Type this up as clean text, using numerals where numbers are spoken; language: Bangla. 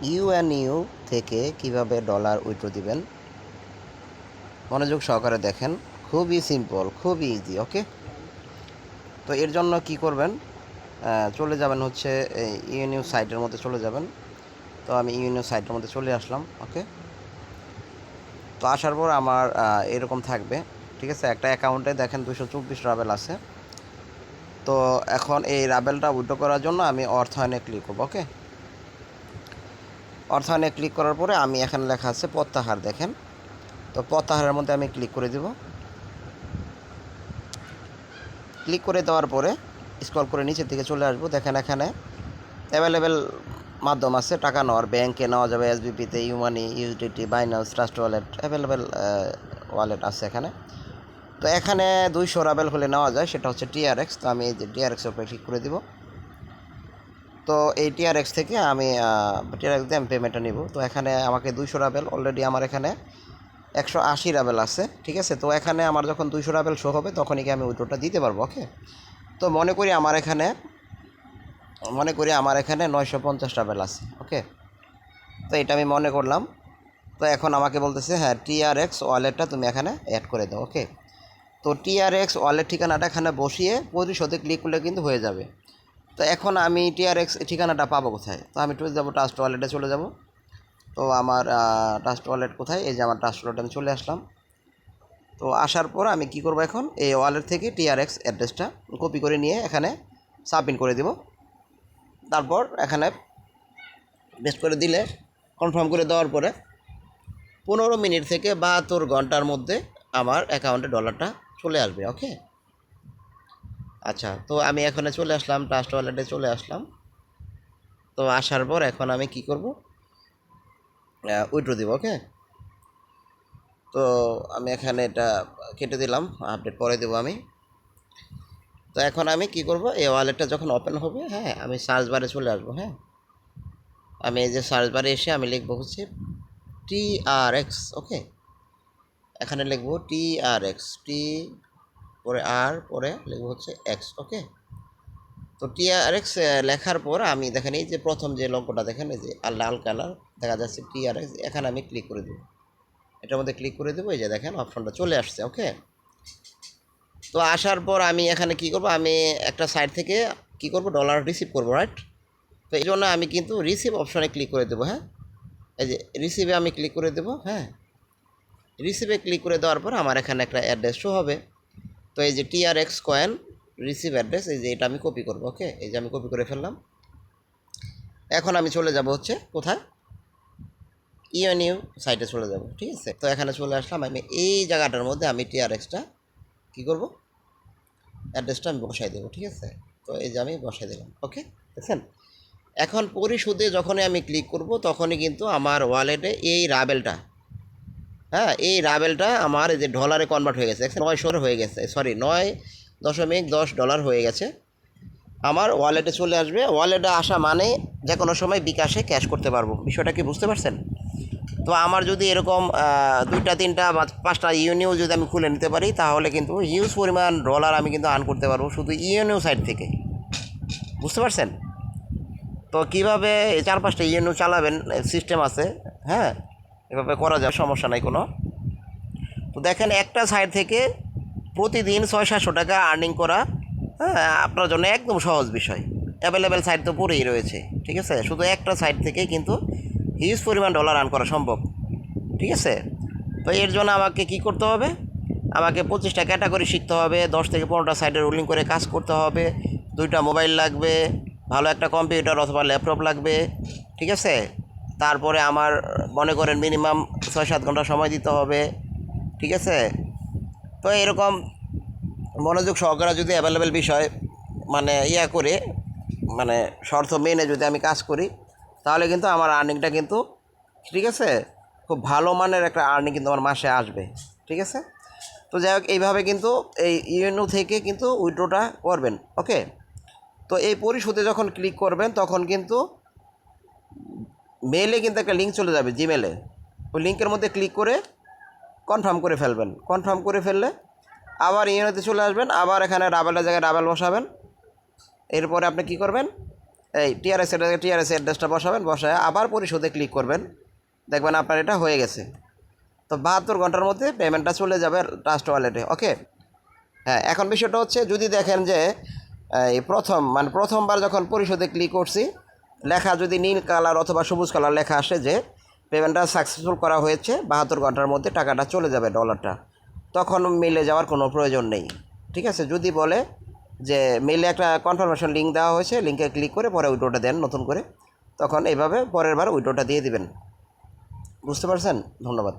ইউএনইউ থেকে কিভাবে ডলার উইথড্র দিবেন মনোযোগ সহকারে দেখেন। খুবই সিম্পল, খুবই ইজি। ওকে, তো এর জন্য কি করবেন, চলে যাবেন হচ্ছে এই ইউএনইউ সাইটের মধ্যে চলে যাবেন। তো আমি ইউএনইউ সাইটের মধ্যে চলে আসলাম। ওকে, তো আসার পর আমার এরকম থাকবে, ঠিক আছে। একটা অ্যাকাউন্টে দেখেন 224 রাবেল আছে। তো এখন এই রাবেলটা উইথড্র করার জন্য আমি অর্থায়নে ক্লিক করব। ওকে, অর্থায়নে ক্লিক করার পরে আমি এখানে লেখা আছে প্রত্যাহার, দেখেন। তো প্রত্যাহারের মধ্যে আমি ক্লিক করে দেব। ক্লিক করে দেওয়ার পরে স্ক্রল করে নিচের দিকে চলে আসবো। দেখেন এখানে অ্যাভেলেবেল মাধ্যম আছে টাকা নেওয়ার। ব্যাংকে নেওয়া যাবে, এসবিপিতে, ইউমানি, ইউডিটি, Binance, trust wallet, available wallet আছে এখানে। তো এখানে 200 রাবেল হলে নেওয়া যায়, সেটা হচ্ছে টিআরএক্স। তো আমি এই যে টিআরএক্সের উপরে ক্লিক করে দিব। তো এই টিআরএক্স থেকে আমি টিআরএক্স দিয়ে আমি পেমেন্টটা নিব। তো এখানে আমাকে 200 রাবেল, অলরেডি আমার এখানে 180 রাবেল আছে, ঠিক আছে। তো এখানে আমার যখন 200 রাবেল শো হবে তখনই কি আমি উইথড্রটা দিতে পারবো। ওকে, তো মনে করি আমার এখানে 950 রাবেল আছে। ওকে, তো এটা আমি মনে করলাম। তো এখন আমাকে বলতেছে হ্যাঁ টিআরএক্স ওয়ালেটটা তুমি এখানে অ্যাড করে দাও। ওকে, তো টিআরএক্স ওয়ালেট ঠিকানাটা এখানে বসিয়ে পরিশোধে ক্লিক করলে কিন্তু হয়ে যাবে। তো এখন আমি টিআরএক্স ঠিকানাটা পাবো কোথায়? তো আমি যাবো ট্রাস্ট ওয়ালেটে চলে যাব। তো আমার ট্রাস্ট ওয়ালেট কোথায়? এই যে আমার ট্রাস্ট ওয়ালেটে আমি চলে আসলাম। তো আসার পর আমি কি করব, এখন এই ওয়ালেট থেকে টিআরএক্স অ্যাড্রেসটা কপি করে নিয়ে এখানে সাবমিট করে দিব। তারপর এখানে পেস্ট করে দিলে, কনফার্ম করে দেওয়ার পরে 15 মিনিট থেকে 72 ঘন্টার মধ্যে আমার অ্যাকাউন্টে ডলারটা চলে আসবে। ওকে, আচ্ছা, তো আমি এখানে চলে আসলাম, ট্রাস্ট ওয়ালেটে চলে আসলাম। তো আসার পর এখন আমি কি করব, উইথড্র দিব। ওকে, তো আমি এখানে এটা কেটে দিলাম, আপডেট পরে দেবো আমি। তো এখন আমি কি করব, এই ওয়ালেটটা যখন ওপেন হবে, হ্যাঁ আমি সার্চ বারে চলে আসবো। হ্যাঁ, আমি এই যে সার্চ বারে এসে আমি লিখবো হচ্ছে টিআরএক্স। ওকে, এখানে লিখবো টিআরএক্স, টি পরে আর পরে লিখবো হচ্ছে এক্স। ওকে, তো টিআরএক্স লেখার পর আমি দেখেন এই যে প্রথম যে লোগোটা দেখেন, এই যে লাল কালার দেখা যাচ্ছে টিআরএক্স, এখানে আমি ক্লিক করে দেবো। এটার মধ্যে ক্লিক করে দেবো, এই যে দেখেন অপশনটা চলে আসছে। ওকে, তো আসার পর আমি এখানে কি করব, আমি একটা সাইট থেকে কি করব, ডলার রিসিভ করব, রাইট। তো এই জন্য আমি কিন্তু রিসিভ অপশনে ক্লিক করে দেবো। হ্যাঁ, এই যে রিসিভে আমি ক্লিক করে দেবো। হ্যাঁ, রিসিভে ক্লিক করে দেওয়ার পর আমার এখানে একটা অ্যাড্রেস শো হবে। তো এই যে টিআরএক্স কয়েন রিসিভ অ্যাড্রেস, এই যে এটা আমি কপি করব। ওকে, এই যে আমি কপি করে ফেললাম। এখন আমি চলে যাব হচ্ছে কোথায়, ইউএনইউ সাইটে চলে যাব। ঠিক আছে, তো এখানে চলে আসলাম। আমি এই জায়গাটার মধ্যে আমি টিআরএক্সটা কী করব, অ্যাড্রেসটা আমি বসাই দেবো। ঠিক আছে, তো এই যে আমি বসাই দিলাম। ওকে, দেখছেন। এখন পরিশোধে যখনই আমি ক্লিক করব তখনই কিন্তু আমার ওয়ালেটে এই রাবেলটা, হ্যাঁ এই রাবেলটা আমার এই যে ডলারে কনভার্ট হয়ে গেছে। 900 হয়ে গেছে, সরি 9.10 ডলার হয়ে গেছে, আমার ওয়ালেটে চলে আসবে। ওয়ালেটে আসা মানে যে কোনো সময় বিকাশে ক্যাশ করতে পারবো। বিষয়টা কি বুঝতে পারছেন? তো আমার যদি এরকম 2টা 3টা বা 5টা ইউনিও যদি আমি খুলে নিতে পারি তাহলে কিন্তু হিউজ পরিমাণ ডলার আমি কিন্তু আর্ন করতে পারবো শুধু ইউনিও সাইট থেকে। বুঝতে পারছেন? তো কীভাবে 4-5টা ইউনিও চালাবেন, সিস্টেম আছে। হ্যাঁ, এভাবে করা যায়, সমস্যা নাই কোনো। তো দেখেন একটা সাইট থেকে প্রতিদিন 600-700 টাকা আর্নিং করা, হ্যাঁ আপনার জন্য একদম সহজ বিষয়। অ্যাভেলেবেল সাইট তো পড়েই রয়েছে, ঠিক আছে। শুধু একটা সাইট থেকেই কিন্তু হিউজ পরিমাণ ডলার আর্ন করা সম্ভব, ঠিক আছে। তো এর জন্য আমাকে কি করতে হবে, আমাকে 25টা ক্যাটাগরি শিখতে হবে, 10 থেকে 15টা সাইটে রোলিং করে কাজ করতে হবে, 2টা মোবাইল লাগবে, ভালো একটা কম্পিউটার অথবা ল্যাপটপ লাগবে, ঠিক আছে। তারপরে আমার মনে করেন মিনিমাম 6-7 ঘন্টা সময় দিতে হবে, ঠিক আছে। তো এরকম মনোযোগ সহকারে যদি অ্যাভেলেবেল বিষয় মানে করে মানে শর্ত মেনে যদি আমি কাজ করি তাহলে কিন্তু আমার আর্নিংটা কিন্তু, ঠিক আছে, খুব ভালো মানের একটা আর্নিং কিন্তু আমার মাসে আসবে, ঠিক আছে। তো যাই হোক, এইভাবে কিন্তু এই ইউএনইউ থেকে কিন্তু উইথড্রটা করবেন। ওকে, তো এই পরিশোধে যখন ক্লিক করবেন তখন কিন্তু মেলে কিন্তু একটা লিঙ্ক চলে যাবে জিমেলে। ওই লিঙ্কের মধ্যে ক্লিক করে কনফার্ম করে ফেলবেন। কনফার্ম করে ফেললে আবার ইউএনইউতে চলে আসবেন, আবার এখানে রাবেলের জায়গায় রাবেল বসাবেন। এরপরে আপনি কি করবেন, এই টিআরএস অ্যাড্রেসটা বসাবেন, বসায় আবার পরিশোধে ক্লিক করবেন, দেখবেন আপনার এটা হয়ে গেছে। তো 72 ঘন্টার মধ্যে পেমেন্টটা চলে যাবে ট্রাস্ট ওয়ালেটে। ওকে, হ্যাঁ, এখন বিষয়টা হচ্ছে যদি দেখেন যে এই প্রথমবার যখন পরিশোধে ক্লিক করছি, লেখা যদি নীল কালার অথবা সবুজ কালার লেখা আসে যে পেমেন্টটা সাকসেসফুল করা হয়েছে, 72 ঘন্টার মধ্যে টাকাটা চলে যাবে, ডলারটা, তখন মেলে যাওয়ার কোনো প্রয়োজন নেই। ঠিক আছে, যদি বলে যে মেলে একটা কনফার্মেশন লিঙ্ক দেওয়া হয়েছে, লিঙ্কে ক্লিক করে পরে উইড্রোটা দেন নতুন করে, তখন এইভাবে পরের বার উইড্রোটা দিয়ে দিবেন। বুঝতে পারছেন? ধন্যবাদ।